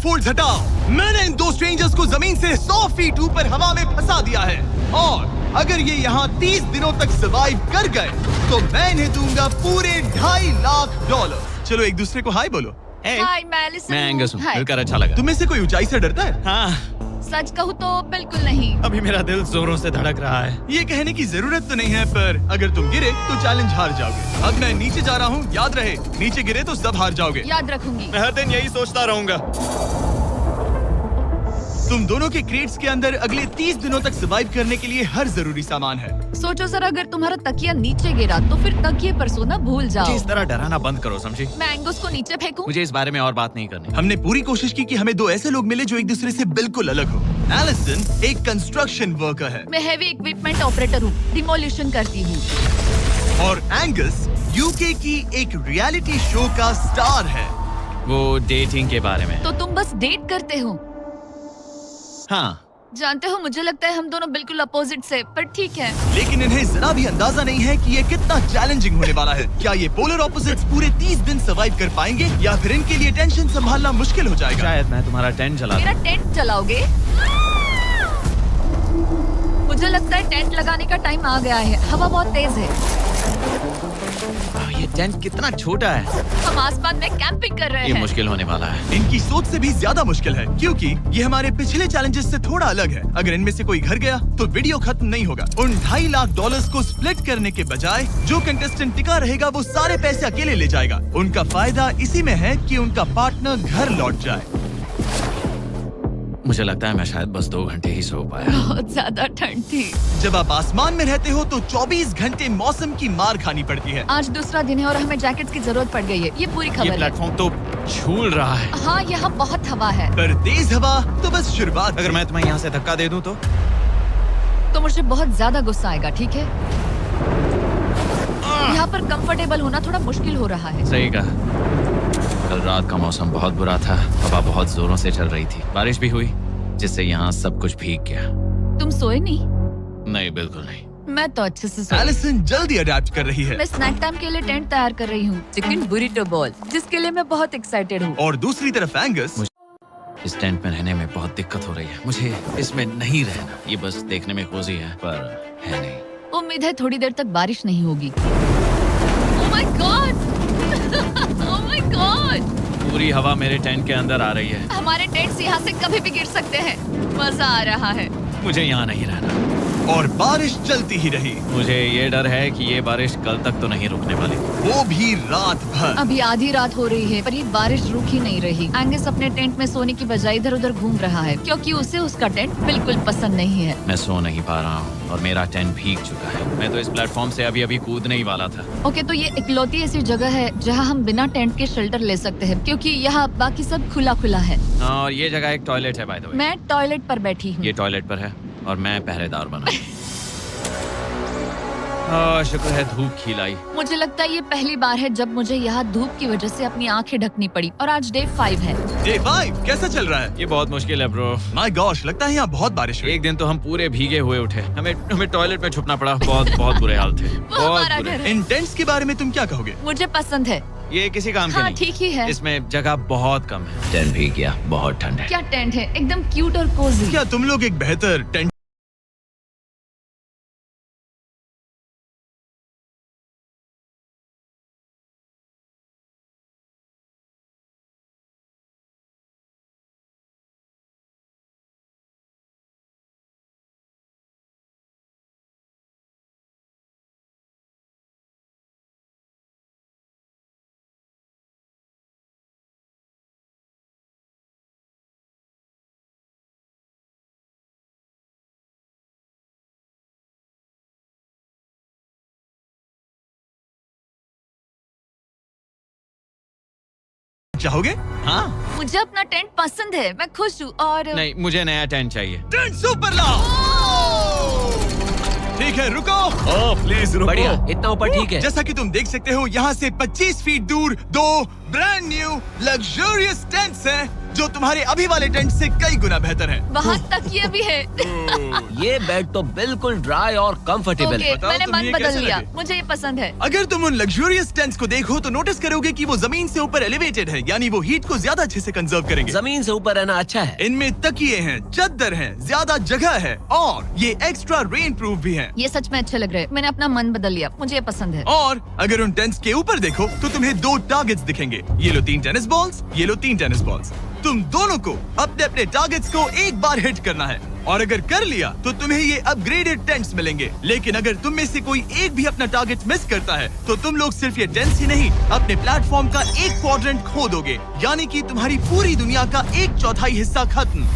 Folds हटाओ। मैंने इन दो स्ट्रेंजर्स को जमीन से 100 फीट ऊपर हवा में फंसा दिया है और अगर ये यहाँ 30 दिनों तक सर्वाइव कर गए तो मैं इन्हें दूंगा पूरे $2.5 लाख। चलो एक दूसरे को हाय बोलो। हाय, मैं एंगस हूँ, मिलकर अच्छा लगा। तुम में से कोई ऊंचाई से डरता है? हाँ, सच कहूँ तो बिल्कुल नहीं। अभी मेरा दिल जोरों से धड़क रहा है। ये कहने की जरूरत तो नहीं है, पर अगर तुम गिरे तो चैलेंज हार जाओगे। अब मैं नीचे जा रहा हूँ, याद रहे नीचे गिरे तो सब हार जाओगे। याद रखूंगी। मैं हर दिन यही सोचता रहूंगा। तुम दोनों के क्रेट्स के अंदर अगले 30 दिनों तक सर्वाइव करने के लिए हर जरूरी सामान है। सोचो सर, अगर तुम्हारा तकिया नीचे गिरा तो फिर तकिए पर सोना भूल जाओ। मुझे इस तरह डराना बंद करो, समझी? मैं एंगस को नीचे फेंकूं? मुझे इस बारे में और बात नहीं करनी। हमने पूरी कोशिश की कि हमें दो ऐसे लोग मिले जो एक दूसरे से बिल्कुल अलग हो। एलिसन एक कंस्ट्रक्शन वर्कर है मैं हेवी इक्विपमेंट ऑपरेटर हूँ, डिमोलिशन करती हूँ। और एंगस यूके की एक रियलिटी शो का स्टार है। वो डेटिंग के बारे में। तो तुम बस डेट करते हो? हाँ, जानते हो, मुझे लगता है हम दोनों बिल्कुल अपोजिट से, पर ठीक है। लेकिन इन्हें जरा भी अंदाजा नहीं है कि ये कितना चैलेंजिंग होने वाला है। क्या ये पोलर ऑपोजिट्स पूरे 30 दिन सर्वाइव कर पाएंगे या फिर इनके लिए टेंशन संभालना मुश्किल हो जाएगा? शायद मैं तुम्हारा टेंट चला मेरा टेंट चलाओगे? मुझे लगता है टेंट लगाने का टाइम आ गया है। हवा बहुत तेज है। ये टेंट कितना छोटा है। हम आसमान में कैंपिंग कर रहे ये हैं। मुश्किल होने वाला है। इनकी सोच से भी ज्यादा मुश्किल है क्योंकि ये हमारे पिछले चैलेंजेस से थोड़ा अलग है। अगर इनमें से कोई घर गया तो वीडियो खत्म नहीं होगा। उन $2.5 लाख को स्प्लिट करने के बजाय जो कंटेस्टेंट टिका रहेगा वो सारे पैसे अकेले ले जाएगा। उनका फायदा इसी में है कि उनका पार्टनर घर लौट जाए। मुझे लगता है मैं शायद बस 2 घंटे ही सो पाया। बहुत ज्यादा ठंड थी। जब आप आसमान में रहते हो तो 24 घंटे मौसम की मार खानी पड़ती है। आज दूसरा दिन है और हमें जैकेट्स की जरूरत पड़ गई है। ये पूरी ये खबर है। प्लेटफॉर्म तो झूल रहा है। हाँ, यहाँ बहुत हवा है। पर तेज हवा तो बस शुरुआत। अगर मैं तुम्हें यहाँ से धक्का दे दूं तो मुझे बहुत ज्यादा गुस्सा आएगा, ठीक है? यहाँ पर कंफर्टेबल होना थोड़ा मुश्किल हो रहा है। सही कहा। कल रात का मौसम बहुत बुरा था। हवा बहुत जोरों से चल रही थी। बारिश भी हुई जिससे यहाँ सब कुछ भीग गया। तुम सोए नहीं? नहीं, बिल्कुल नहीं। मैं तो अच्छे से सोई। एलिसन जल्दी अडेप्ट कर रही है मैं स्नैक टाइम के लिए टेंट तैयार कर रही हूँ, चिकन बुरिटो बॉल, जिसके लिए मैं बहुत एक्साइटेड हूँ। और दूसरी तरफ एंगस इस टेंट में रहने में बहुत दिक्कत हो रही है। मुझे इसमें नहीं रहना। ये बस देखने में कोजी है पर है नहीं। उम्मीद है थोड़ी देर तक बारिश नहीं होगी। Oh my God! Oh my God! पूरी हवा मेरे टेंट के अंदर आ रही है। हमारे टेंट्स यहाँ से कभी भी गिर सकते हैं। मजा आ रहा है। मुझे यहाँ नहीं रहना। और बारिश चलती ही रही। मुझे ये डर है कि ये बारिश कल तक तो नहीं रुकने वाली। वो भी रात भर। अभी आधी रात हो रही है पर ये बारिश रुक ही नहीं रही। एंगस अपने टेंट में सोने की बजाय इधर उधर घूम रहा है क्योंकि उसे उसका टेंट बिल्कुल पसंद नहीं है। मैं सो नहीं पा रहा हूँ और मेरा टेंट भीग चुका है। मैं तो इस प्लेटफॉर्म से अभी कूदने ही वाला था। ओके, तो ये इकलौती ऐसी जगह है जहाँ हम बिना टेंट के शेल्टर ले सकते हैं क्योंकि यहाँ बाकी सब खुला खुला है। और ये जगह एक टॉयलेट है बाय द वे। मैं टॉयलेट पर बैठी हूँ। ये टॉयलेट पर है और मैं पहरेदार बना। शुक्र है धूप खिलाई। मुझे लगता है ये पहली बार है जब मुझे यहाँ धूप की वजह से अपनी आंखें ढकनी पड़ी और आज डे 5 है। डे 5 कैसा चल रहा है? ये बहुत मुश्किल है ब्रो। माय गॉश, लगता है यहाँ बहुत बारिश हुई। एक दिन तो हम पूरे भीगे हुए उठे। हमें टॉयलेट में छुपना पड़ा। बहुत बुरे हाल थे। वो हमारा घर है। इन टेंट्स के बारे में तुम क्या कहोगे? मुझे पसंद है। ये किसी काम के हाँ, नहीं। ठीक ही है। इसमें जगह बहुत कम है। टेंट भीग गया। बहुत ठंड है। क्या टेंट है, एकदम क्यूट और कोजी। क्या तुम लोग एक बेहतर टेंट चाहोगे? हाँ। मुझे अपना टेंट पसंद है, मैं खुश हूँ और नहीं, मुझे नया टेंट चाहिए। टेंट सुपर लाओ। ठीक है, रुको। प्लीज रुको। बढ़िया, इतना ऊपर ठीक है। जैसा कि तुम देख सकते हो यहाँ से 25 फीट दूर 2 ब्रांड न्यू लग्जरियस टेंट्स हैं जो तुम्हारे अभी वाले टेंट से कई गुना बेहतर हैं। वहाँ तकिए भी है। ये बेड तो बिल्कुल ड्राई और कंफर्टेबल ओके, है। बताओ मैंने तुम्हें मन ये बदल कैसे लिया, लगे? मुझे ये पसंद है। अगर तुम उन लग्जरियस टेंट्स को देखो तो नोटिस करोगे कि वो जमीन से ऊपर एलिवेटेड है, यानी वो हीट को ज्यादा अच्छे से कंजर्व करेंगे। जमीन से ऊपर रहना अच्छा है। इनमें तकिए हैं, चद्दर हैं, ज्यादा जगह है और ये एक्स्ट्रा रेन प्रूफ भी हैं। ये सच में अच्छे लग रहे हैं। मैंने अपना मन बदल लिया, मुझे ये पसंद है। और अगर उन टेंट्स के ऊपर देखो तो तुम्हें 2 टारगेट्स दिखेंगे। ये लो 3 टेनिस बॉल्स, ये लो 3 टेनिस बॉल्स। तुम दोनों को अपने अपने टारगेट्स को एक बार हिट करना है और अगर कर लिया तो तुम्हें ये अपग्रेडेड टेंट्स मिलेंगे। लेकिन अगर तुम में से कोई एक भी अपना टारगेट मिस करता है तो तुम लोग सिर्फ ये टेंट्स ही नहीं अपने प्लेटफॉर्म का एक क्वाड्रेंट खो दोगे, यानी कि तुम्हारी पूरी दुनिया का 1/4 हिस्सा खत्म।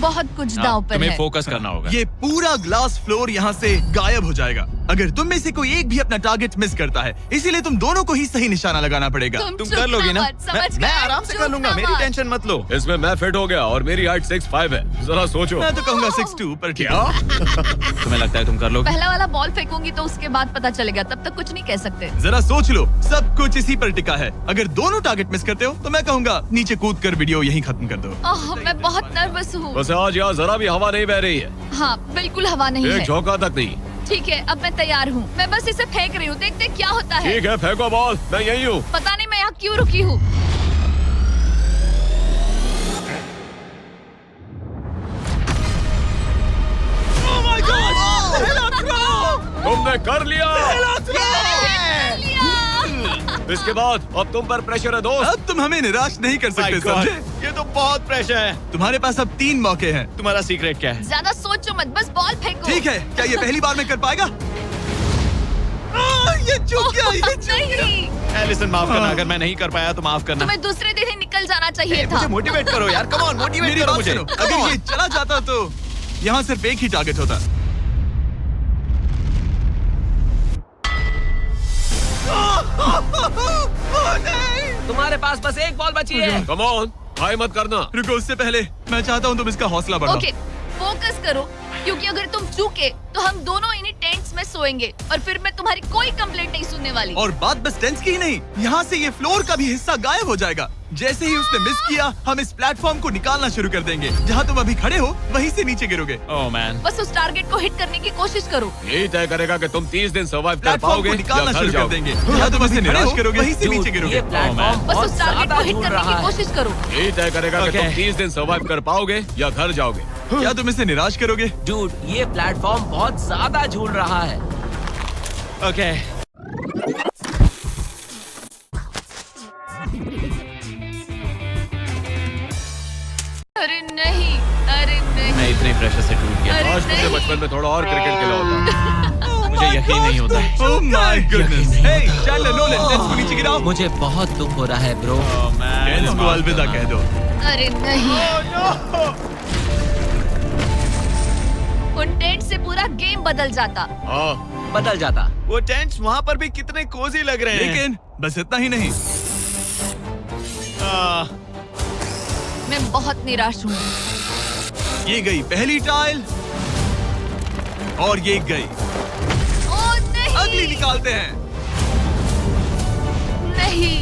बहुत कुछ दाव पर तुम्हें है। फोकस करना होगा। ये पूरा ग्लास फ्लोर यहाँ से गायब हो जाएगा अगर तुम में से कोई एक भी अपना टारगेट मिस करता है, इसीलिए तुम दोनों को ही सही निशाना लगाना पड़ेगा। तुम चुप कर लोगी ना? मत, समझ मैं गए? आराम से चुप कर लूंगा, ना मेरी मत। टेंशन मत लो। इसमें मैं फिट हो गया और मेरी हाइट 6'5" है। जरा सोचो। मैं तो कहूँगा 6'2", पर क्या? तुम्हें लगता है तुम कर लोगे? पहला वाला बॉल फेंकूंगी तो उसके बाद पता चलेगा, तब तक कुछ नहीं कह सकते। जरा सोच लो, सब कुछ इसी पर टिका है। अगर दोनों टारगेट मिस करते हो तो मैं कहूँगा नीचे कूद कर वीडियो यहीं खत्म कर दो। ओह, मैं बहुत नर्वस हूँ। बस आज यहाँ जरा भी हवा नहीं बह रही है, हाँ, बिल्कुल हवा नहीं एक है। झोंका तक नहीं। ठीक है, अब मैं तैयार हूँ। मैं बस इसे फेंक रही हूँ, देखते क्या होता है। ठीक है, फेंको बॉल, मैं यहीं हूँ। पता नहीं मैं यहाँ क्यों रुकी हूँ। तुमने कर लिया। लिया। इसके बाद अब तुम पर प्रेशर है दोस्त। अब तुम हमें निराश नहीं कर सकते, My God, समझे? ये तो बहुत प्रेशर है। तुम्हारे पास अब 3 मौके हैं। तुम्हारा सीक्रेट क्या है? ज्यादा सोचो मत, बस बॉल फेंको। ठीक है, क्या ये पहली बार में कर पाएगा? ये चूक गया, ये चूक गया। नहीं, एलिसन माफ करना, अगर मैं नहीं कर पाया तो माफ करना। तुम्हें दूसरे दिन ही निकल जाना चाहिए था। मुझे मोटिवेट करो यार, कम ऑन मोटिवेट मेरी करो बात मुझे। सुनो, Come अगर on. ये चला जाता तो यहाँ सिर्फ एक ही टारगेट होता। तुम्हारे पास बस एक बॉल बची है। कम ऑन, हाई मत करना। रुको, उससे पहले मैं चाहता हूँ तुम इसका हौसला बढ़ाओ। ओके, फोकस करो, क्योंकि अगर तुम चूके तो हम दोनों इन्हीं टेंट्स में सोएंगे और फिर मैं तुम्हारी कोई कंप्लेंट नहीं सुनने वाली। और बात बस टेंस की ही नहीं, यहाँ से ये फ्लोर का भी हिस्सा गायब हो जाएगा। जैसे ही उसने मिस किया, हम इस प्लेटफॉर्म को निकालना शुरू कर देंगे। जहाँ तुम अभी खड़े हो, वहीं से नीचे गिरोगे। ओह मैन, बस उस टारगेट को हिट करने की कोशिश करो। यही तय करेगा कि तुम 30 दिन सर्वाइव कर प्लेटफॉर्म पाओगे को या निकालना घर शुरू कर जाओगे। देंगे। जहाँ तुम इसे निराश करोगे, वहीं से नीचे Dude, गिरोगे। ये प्लेटफॉर्म बस बहुत उस टारगेट ज्यादा को हिट झूल करने रहा की है। कोशिश करो। यही तय करेगा कि Okay. तुम 30 दिन सर्वाइव कर पाओगे या घर जाओगे। क्या तुम इसे निराश करोगे? डूड, ये प्लेटफॉर्म बहुत ज्यादा झूल रहा है। ओके। अरे नहीं, अरे मैं नहीं, इतने प्रेशर से टूट गया। अरे आज तुमसे नहीं। बचपन में थोड़ा और क्रिकेट खेला होता। मुझे यकीन नहीं होता है। Oh my goodness! Hey, Chandler Nolan, टेंस को नीचे गिराओ। मुझे बहुत दुख हो रहा है ब्रो। ओह मैन, टेंस को अलविदा कह दो। अरे नहीं। उन टेंट से पूरा गेम बदल जाता। हाँ, बदल जाता। वो टेंट्स वहाँ पर भी कितने कोजी लग रहे हैं। लेकिन बस इतना ही नहीं, आह, मैं बहुत निराश हूँ। ये गई पहली टाइल और ये गई ओह नहीं, अगली। निकालते हैं। नहीं।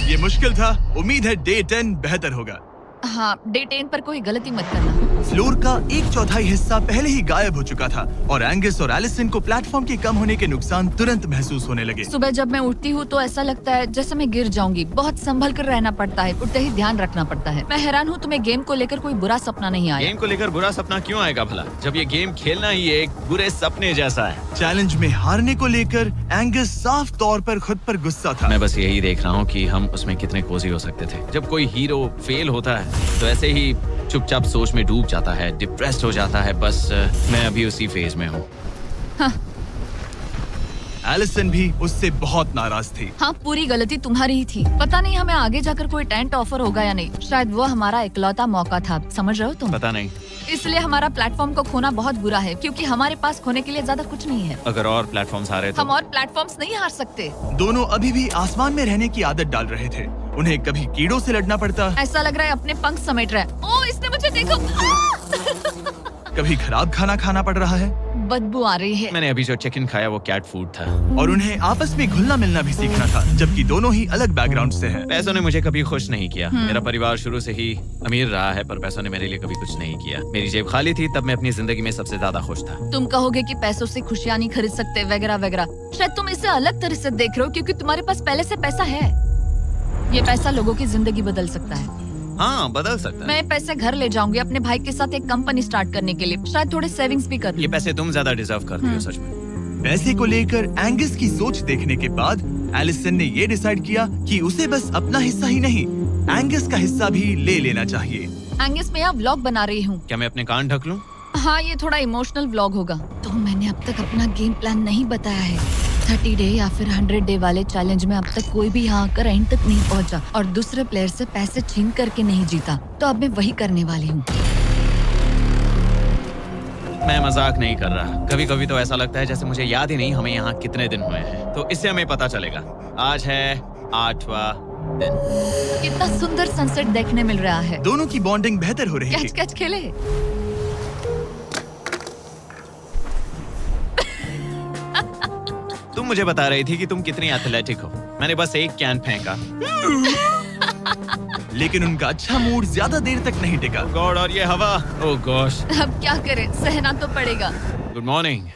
ये मुश्किल था, उम्मीद है डे 10 बेहतर होगा। हाँ, डे 10 पर कोई गलती मत करना। फ्लोर का 1/4 हिस्सा पहले ही गायब हो चुका था और एंगस और एलिसन को प्लेटफॉर्म के कम होने के नुकसान तुरंत महसूस होने लगे। सुबह जब मैं उठती हूँ तो ऐसा लगता है जैसे मैं गिर जाऊंगी। बहुत संभल कर रहना पड़ता है, उठते ही ध्यान रखना पड़ता है। मैं हैरान हूँ तुम्हें गेम को लेकर कोई बुरा सपना नहीं आया। गेम को लेकर बुरा सपना क्यों आएगा भला, जब ये गेम खेलना ही एक बुरे सपने जैसा है। चैलेंज में हारने को लेकर एंगस साफ तौर पर खुद पर गुस्सा था। मैं बस यही देख रहा हूँ कि हम उसमें कितने कोजी हो सकते थे। जब कोई हीरो फेल होता है तो ऐसे ही चुपचाप सोच में डूब जाता है, डिप्रेस्ड हो जाता है। बस मैं अभी उसी फेज में हूँ। एलिसन भी उससे बहुत नाराज थी। हाँ, पूरी गलती तुम्हारी ही थी। पता नहीं हमें आगे जाकर कोई टेंट ऑफर होगा या नहीं। शायद वो हमारा इकलौता मौका था, समझ रहे हो तुम? पता नहीं, इसलिए हमारा प्लेटफॉर्म को खोना बहुत बुरा है, क्योंकि हमारे पास खोने के लिए ज्यादा कुछ नहीं है। अगर और प्लेटफॉर्म्स आ रहे तो हम और प्लेटफॉर्म्स नहीं हार सकते। दोनों अभी भी आसमान में रहने की आदत डाल रहे थे। उन्हें कभी कीड़ों से लड़ना पड़ता, ऐसा लग रहा है अपने पंख समेट रहा है। ओह, इसने मुझे देखो। कभी खराब खाना खाना पड़ रहा है। बदबू आ रही है। मैंने अभी जो चिकन खाया वो कैट फूड था। और उन्हें आपस में घुलना मिलना भी सीखना था, जबकि दोनों ही अलग बैकग्राउंड से हैं। पैसों ने मुझे कभी खुश नहीं किया। मेरा परिवार शुरू से ही अमीर रहा है, पर पैसों ने मेरे लिए कभी कुछ नहीं किया। मेरी जेब खाली थी तब मैं अपनी जिंदगी में सबसे ज्यादा खुश था। तुम कहोगे कि पैसों से खुशियाँ नहीं खरीद सकते वगैरह वगैरह। शायद तुम इसे अलग तरह से देख रहे हो क्योंकि तुम्हारे पास पहले से पैसा है। ये पैसा लोगों की जिंदगी बदल सकता है। हाँ, बदल सकता है। मैं पैसे घर ले जाऊंगी अपने भाई के साथ एक कंपनी स्टार्ट करने के लिए। शायद थोड़े सेविंग्स भी कर ये लूं। पैसे तुम ज्यादा डिजर्व करती हो सच में। पैसे को लेकर एंगस की सोच देखने के बाद एलिसन ने ये डिसाइड किया कि उसे बस अपना हिस्सा ही नहीं, एंगस का हिस्सा भी ले लेना चाहिए। एंगस, मैं यहाँ व्लॉग बना रही हूँ। क्या मैं अपने कान ढक लूं? हाँ, ये थोड़ा इमोशनल व्लॉग होगा। तो मैंने अब तक अपना गेम प्लान नहीं बताया है। 30 डे या फिर 100 डे वाले चैलेंज में अब तक कोई भी यहाँ आकर एंड तक नहीं पहुँचा और दूसरे प्लेयर से पैसे छीन करके नहीं जीता। तो अब मैं वही करने वाली हूँ। मैं मजाक नहीं कर रहा। कभी कभी तो ऐसा लगता है जैसे मुझे याद ही नहीं हमें यहाँ कितने दिन हुए हैं। तो इससे हमें पता चलेगा। आज है 8वां दिन। कितना सुंदर सनसेट देखने मिल रहा है। दोनों की बॉन्डिंग बेहतर हो रही कैच थी। कैच खेले। तुम मुझे बता रही थी कि तुम कितनी एथलेटिक हो। मैंने बस एक कैन फेंका। लेकिन उनका अच्छा मूड ज्यादा देर तक नहीं टिका। गॉड, और ये हवा। ओह गॉश। अब क्या करें, सहना तो पड़ेगा। Good morning.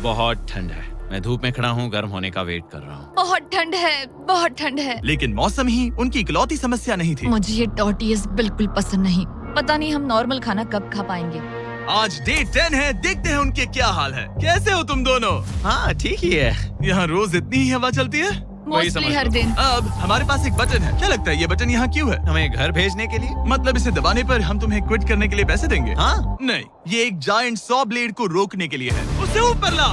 बहुत ठंड है। मैं धूप में खड़ा हूँ, गर्म होने का वेट कर रहा हूँ। बहुत ठंड है, बहुत ठंड है। लेकिन मौसम ही उनकी इकलौती समस्या नहीं थी। मुझे ये टॉर्टियस बिल्कुल पसंद नहीं। पता नहीं हम नॉर्मल खाना कब खा पाएंगे। आज डे 10 है, देखते हैं उनके क्या हाल है। कैसे हो तुम दोनों? हाँ, ठीक ही है। यहाँ रोज इतनी ही हवा चलती है। वही मोस्टली समझ हर लो। दिन। अब हमारे पास एक बटन है। क्या लगता है ये बटन यहाँ क्यों है? हमें घर भेजने के लिए? मतलब इसे दबाने पर हम तुम्हें क्विट करने के लिए पैसे देंगे? हाँ। नहीं, ये एक जायंट सॉ ब्लेड को रोकने के लिए है। उसे ऊपर ला।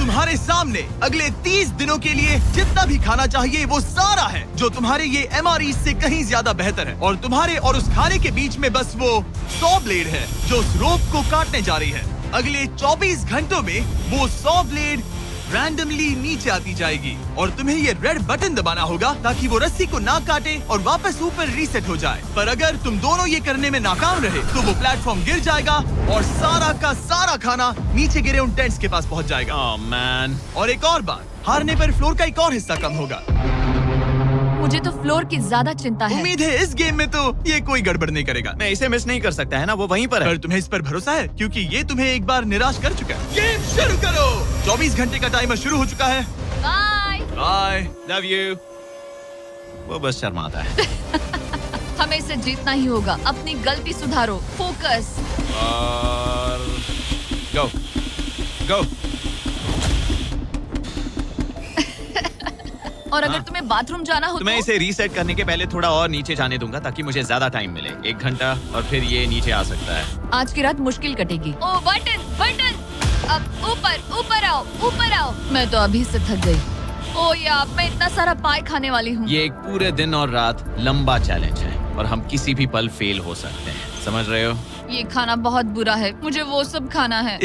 तुम्हारे सामने अगले 30 दिनों के लिए जितना भी खाना चाहिए वो सारा है, जो तुम्हारे ये MRE से कहीं ज्यादा बेहतर है। और तुम्हारे और उस खाने के बीच में बस वो सॉ ब्लेड है जो उस रोप को काटने जा रही है। अगले 24 घंटों में वो सॉ ब्लेड रैंडमली नीचे आती जाएगी और तुम्हें ये रेड बटन दबाना होगा ताकि वो रस्सी को ना काटे और वापस ऊपर रीसेट हो जाए। पर अगर तुम दोनों ये करने में नाकाम रहे तो वो प्लेटफॉर्म गिर जाएगा और सारा का सारा खाना नीचे गिरे उन टेंट्स के पास पहुंच जाएगा। Oh man. और एक और बात, हारने पर फ्लोर का एक और हिस्सा कम होगा। मुझे तो फ्लोर की ज्यादा चिंता है। उम्मीद है इस गेम में तो ये कोई गड़बड़ नहीं करेगा। मैं इसे मिस नहीं कर सकता है ना, वो वहीं पर है। पर तुम्हें इस पर भरोसा है क्योंकि ये तुम्हें एक बार निराश कर चुका है। गेम शुरू करो। 24 घंटे का टाइमर शुरू हो चुका है। बाय। बाय। Love you. वो बस शर्माता है। हमें इसे जीतना ही होगा। अपनी गलती सुधारो। फोकस। और गो गो। और अगर तुम्हें बाथरूम जाना हो तो मैं इसे रीसेट करने के पहले थोड़ा और नीचे जाने दूंगा ताकि मुझे ज्यादा टाइम मिले। 1 घंटा और फिर ये नीचे आ सकता है। आज की रात मुश्किल कटेगी। ओ बटन बटन, अब ऊपर ऊपर आओ, ऊपर आओ। मैं तो अभी से थक गई। ओ यार, मैं इतना सारा पाई खाने वाली हूँ। ये एक पूरे दिन और रात लंबा चैलेंज है और हम किसी भी पल फेल हो सकते हैं। समझ रहे हो? ये खाना बहुत बुरा है। मुझे वो सब खाना है।